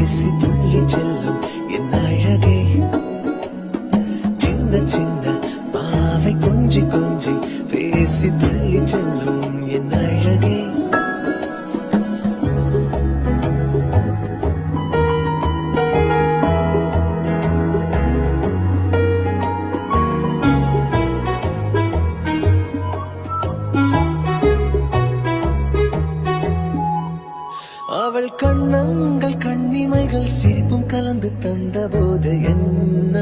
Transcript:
பேசி துள்ளி செல்லும் என் அழகே, சின்ன சின்ன பாவை கொஞ்சி கொஞ்சி பேசி துள்ளி செல்லும் என் அழகே. அவள் கண்ணங்கள் கண்ணிமைகள் சிரிப்பும் கலந்து தந்த போது என்ன